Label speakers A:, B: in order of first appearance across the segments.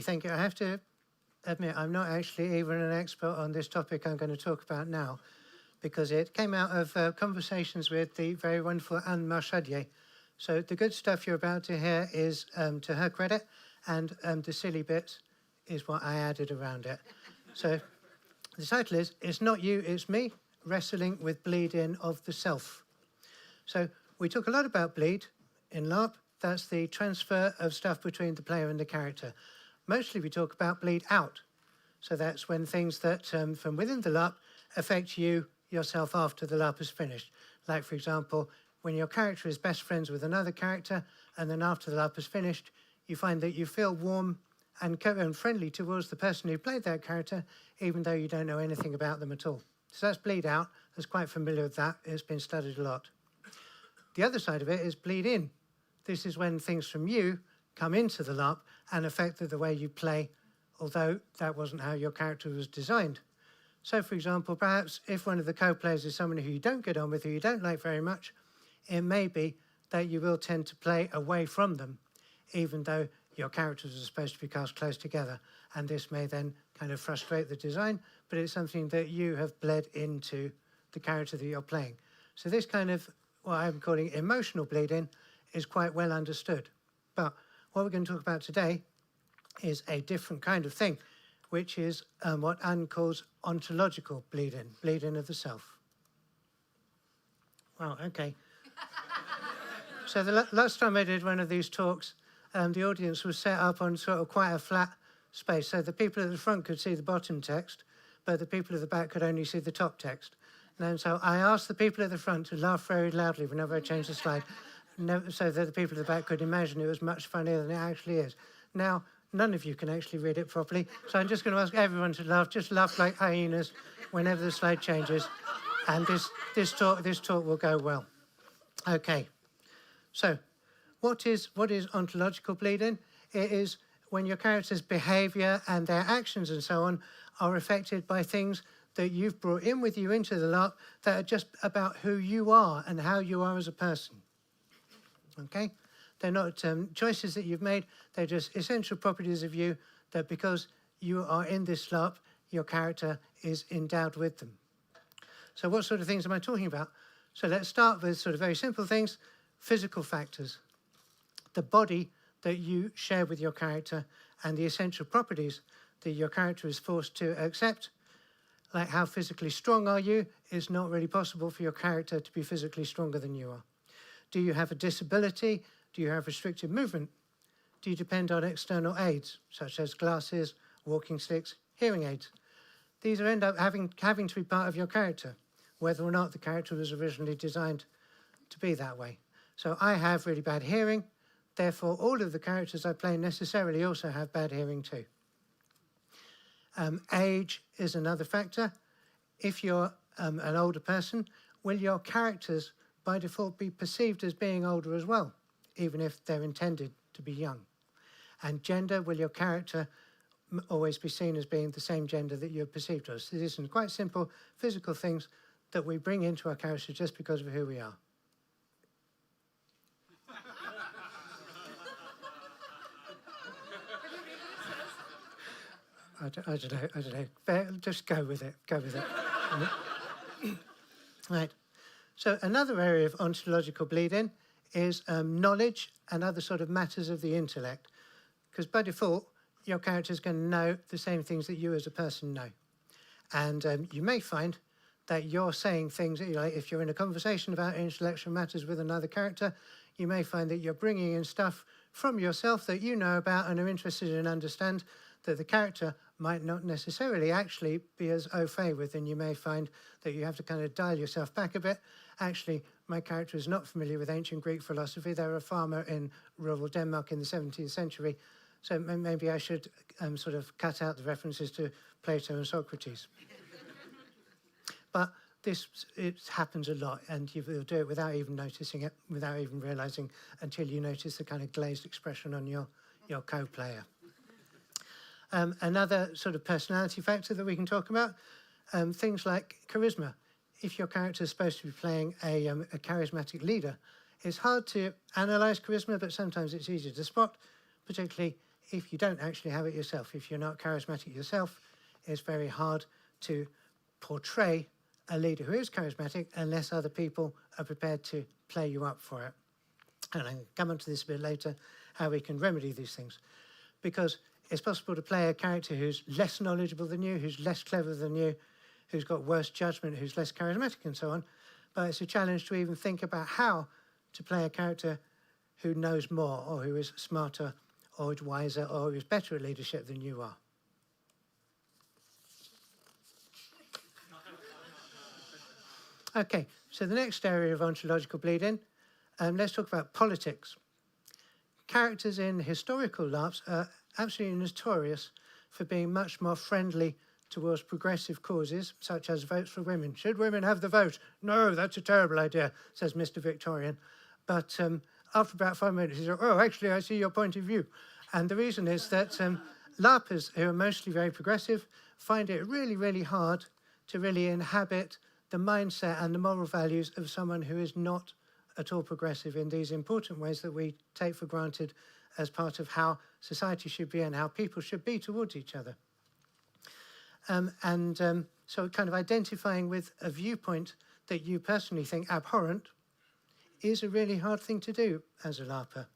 A: Thank you. I have to admit, I'm not actually even an expert on this topic I'm going to talk about now, because it came out of conversations with the very wonderful Anne Marchadier. So the good stuff you're about to hear is to her credit, and the silly bits is what I added around it. So the title is, It's Not You, It's Me, Wrestling with Bleed-In of the Self. So we talk a lot about bleed in Larp. That's the transfer of stuff between the player and the character. Mostly we talk about bleed out. So that's when things that from within the Larp affect you yourself after the Larp is finished. Like, for example, when your character is best friends with another character, and then after the Larp is finished, you find that you feel warm and friendly towards the person who played that character, even though you don't know anything about them at all. So that's bleed out. I was quite familiar with that. It's been studied a lot. The other side of it is bleed in. This is when things from you come into the Larp and affect the way you play, although that wasn't how your character was designed. So, for example, perhaps if one of the co-players is someone who you don't get on with, who you don't like very much, it may be that you will tend to play away from them, even though your characters are supposed to be cast close together. And this may then kind of frustrate the design, but it's something that you have bled into the character that you're playing. So this kind of, what I'm calling emotional bleed-in, is quite well understood. But what we're going to talk about today is a different kind of thing, which is what Anne calls ontological bleed-in, bleed-in of the self. Wow, okay. So the last time I did one of these talks, the audience was set up on sort of quite a flat space. So the people at the front could see the bottom text, but the people at the back could only see the top text. And so I asked the people at the front to laugh very loudly whenever I changed the slide, so that the people at the back could imagine it was much funnier than it actually is. Now, none of you can actually read it properly, so I'm just going to ask everyone to laugh, just laugh like hyenas whenever the slide changes, and this talk will go well. Okay, so what is ontological bleed-in? It is when your character's behaviour and their actions and so on are affected by things that you've brought in with you into the Larp that are just about who you are and how you are as a person. Okay? They're not choices that you've made, they're just essential properties of you that because you are in this Larp, your character is endowed with them. So what sort of things am I talking about? So let's start with sort of very simple things, physical factors. The body that you share with your character and the essential properties that your character is forced to accept, like how physically strong are you, it's not really possible for your character to be physically stronger than you are. Do you have a disability? Do you have restricted movement? Do you depend on external aids, such as glasses, walking sticks, hearing aids? These end up having to be part of your character, whether or not the character was originally designed to be that way. So I have really bad hearing, therefore all of the characters I play necessarily also have bad hearing too. Age is another factor. If you're an older person, will your characters by default be perceived as being older as well, even if they're intended to be young? And gender, will your character always be seen as being the same gender that you're perceived as? So these are quite simple physical things that we bring into our character just because of who we are. I don't know. Just go with it. Right. So another area of ontological bleed-in is knowledge and other sort of matters of the intellect. Because by default, your character is going to know the same things that you as a person know. And you may find that you're saying things, like if you're in a conversation about intellectual matters with another character, you may find that you're bringing in stuff from yourself that you know about and are interested in understand that the character might not necessarily actually be as au fait with, and you may find that you have to kind of dial yourself back a bit. Actually, my character is not familiar with ancient Greek philosophy. They were a farmer in rural Denmark in the 17th century, so maybe I should sort of cut out the references to Plato and Socrates. But it happens a lot, and you'll do it without even noticing it, without even realising, until you notice the kind of glazed expression on your co-player. Another sort of personality factor that we can talk about, things like charisma. If your character is supposed to be playing a charismatic leader, it's hard to analyse charisma, but sometimes it's easier to spot, particularly if you don't actually have it yourself. If you're not charismatic yourself, it's very hard to portray a leader who is charismatic unless other people are prepared to play you up for it. And I'll come on to this a bit later, how we can remedy these things. Because it's possible to play a character who's less knowledgeable than you, who's less clever than you, who's got worse judgment, who's less charismatic and so on. But it's a challenge to even think about how to play a character who knows more, or who is smarter, or is wiser, or who is better at leadership than you are. Okay, so the next area of ontological bleed-in, let's talk about politics. Characters in historical LARPs are absolutely notorious for being much more friendly towards progressive causes, such as votes for women. Should women have the vote? No, that's a terrible idea, says Mr. Victorian. But after about 5 minutes, he says, oh, actually, I see your point of view. And the reason is that LARPers, who are mostly very progressive, find it really, really hard to really inhabit the mindset and the moral values of someone who is not at all progressive in these important ways that we take for granted as part of how society should be and how people should be towards each other. So kind of identifying with a viewpoint that you personally think abhorrent is a really hard thing to do as a LARPer.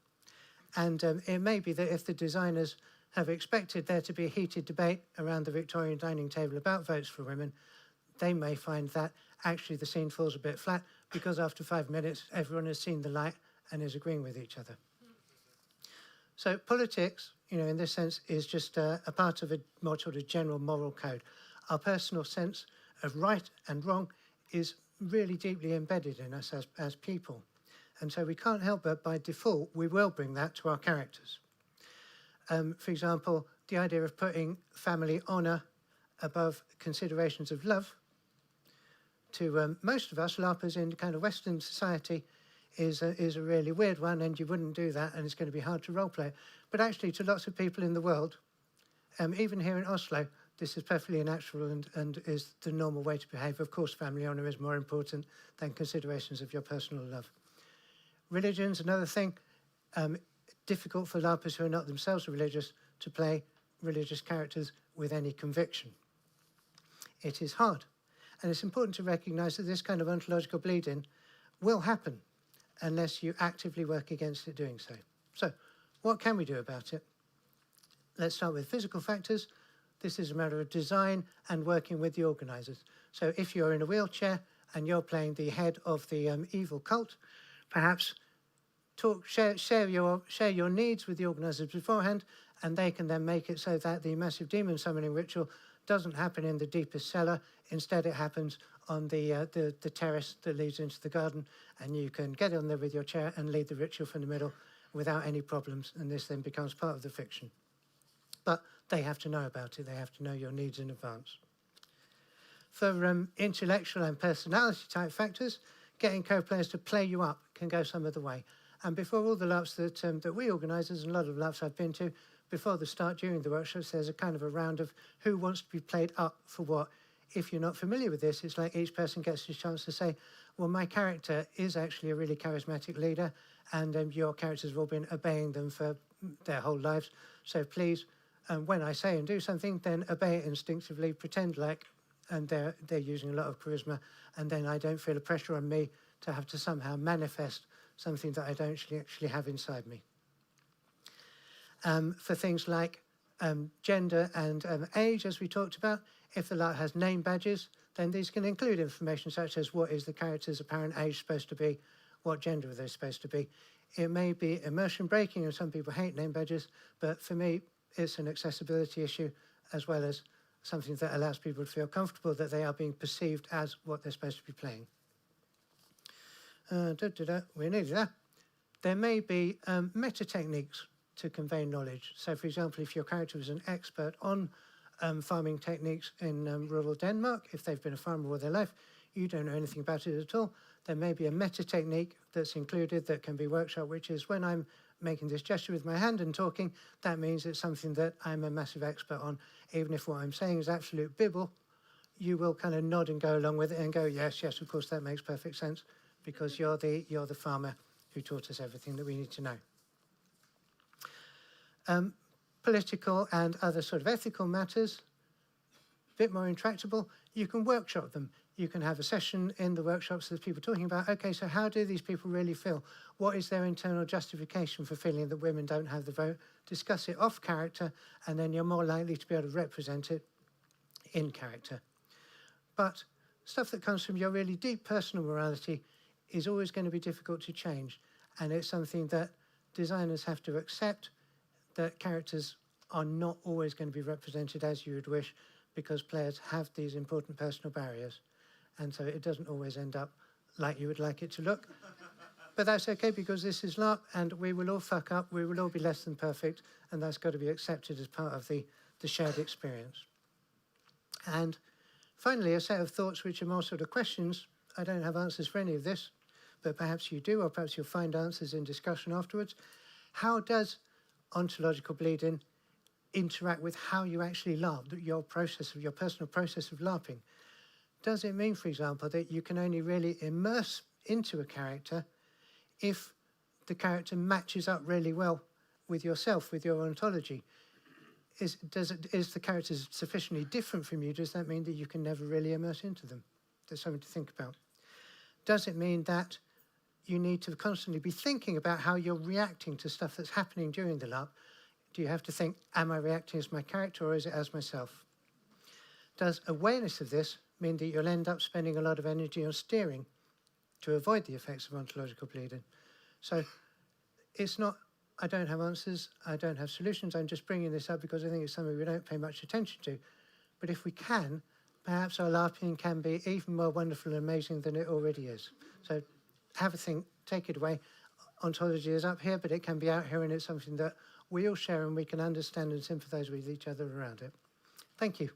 A: And it may be that if the designers have expected there to be a heated debate around the Victorian dining table about votes for women, they may find that actually the scene falls a bit flat because after 5 minutes, everyone has seen the light and is agreeing with each other. So politics, in this sense, is just a part of a more sort of general moral code. Our personal sense of right and wrong is really deeply embedded in us as people. And so we can't help but, by default, we will bring that to our characters. For example, the idea of putting family honour above considerations of love, to most of us LARPers in kind of Western society, is a really weird one, and you wouldn't do that, and it's going to be hard to roleplay. But actually, to lots of people in the world, even here in Oslo, this is perfectly natural and is the normal way to behave. Of course, family honour is more important than considerations of your personal love. Religion's another thing. Difficult for LARPers who are not themselves religious to play religious characters with any conviction. It is hard. And it's important to recognise that this kind of ontological bleed-in will happen unless you actively work against it doing so. So, what can we do about it? Let's start with physical factors. This is a matter of design and working with the organisers. So if you're in a wheelchair and you're playing the head of the evil cult, perhaps share your needs with the organisers beforehand, and they can then make it so that the massive demon summoning ritual doesn't happen in the deepest cellar. Instead, it happens on the terrace that leads into the garden, and you can get on there with your chair and lead the ritual from the middle without any problems, and this then becomes part of the fiction. But they have to know about it. They have to know your needs in advance. For intellectual and personality type factors, getting co-players to play you up can go some of the way. And before all the LARPs that we organise, and a lot of LARPs I've been to, before the start, during the workshops, there's a kind of a round of who wants to be played up for what. If you're not familiar with this, it's like each person gets a chance to say, well, my character is actually a really charismatic leader, and your characters have all been obeying them for their whole lives. So please, when I say and do something, then obey it instinctively, pretend like, and they're using a lot of charisma, and then I don't feel a pressure on me to have to somehow manifest something that I don't actually have inside me. For things like gender and age, as we talked about, if the LARP has name badges, then these can include information such as what is the character's apparent age supposed to be, what gender are they supposed to be. It may be immersion breaking, and some people hate name badges, but for me, it's an accessibility issue as well as something that allows people to feel comfortable that they are being perceived as what they're supposed to be playing. We're nearly there. There may be meta techniques to convey knowledge. So, for example, if your character is an expert on farming techniques in rural Denmark, if they've been a farmer all their life, you don't know anything about it at all, there may be a meta technique that's included that can be workshopped, which is when I'm making this gesture with my hand and talking, that means it's something that I'm a massive expert on. Even if what I'm saying is absolute bibble, you will kind of nod and go along with it and go, yes, of course, that makes perfect sense, because you're the farmer who taught us everything that we need to know. political and other sort of ethical matters, a bit more intractable, you can workshop them. You can have a session in the workshops with people talking about, okay, so how do these people really feel? What is their internal justification for feeling that women don't have the vote? Discuss it off character, and then you're more likely to be able to represent it in character. But stuff that comes from your really deep personal morality is always going to be difficult to change. And it's something that designers have to accept, that characters are not always going to be represented as you would wish, because players have these important personal barriers. And so it doesn't always end up like you would like it to look. But that's okay, because this is Larp, and we will all fuck up, we will all be less than perfect, and that's got to be accepted as part of the shared experience. And finally, a set of thoughts which are more sort of questions. I don't have answers for any of this, but perhaps you do, or perhaps you'll find answers in discussion afterwards. How does ontological bleeding interact with how you actually LARP, your personal process of LARPing? Does it mean, for example, that you can only really immerse into a character if the character matches up really well with yourself, with your ontology? Is the character sufficiently different from you? Does that mean that you can never really immerse into them? There's something to think about. Does it mean that you need to constantly be thinking about how you're reacting to stuff that's happening during the LARP? Do you have to think, am I reacting as my character or is it as myself? Does awareness of this mean that you'll end up spending a lot of energy on steering to avoid the effects of ontological bleeding? So it's not, I don't have answers, I don't have solutions, I'm just bringing this up because I think it's something we don't pay much attention to. But if we can, perhaps our LARPing can be even more wonderful and amazing than it already is. So have a think, take it away. Ontology is up here, but it can be out here, and it's something that we all share and we can understand and sympathise with each other around it. Thank you.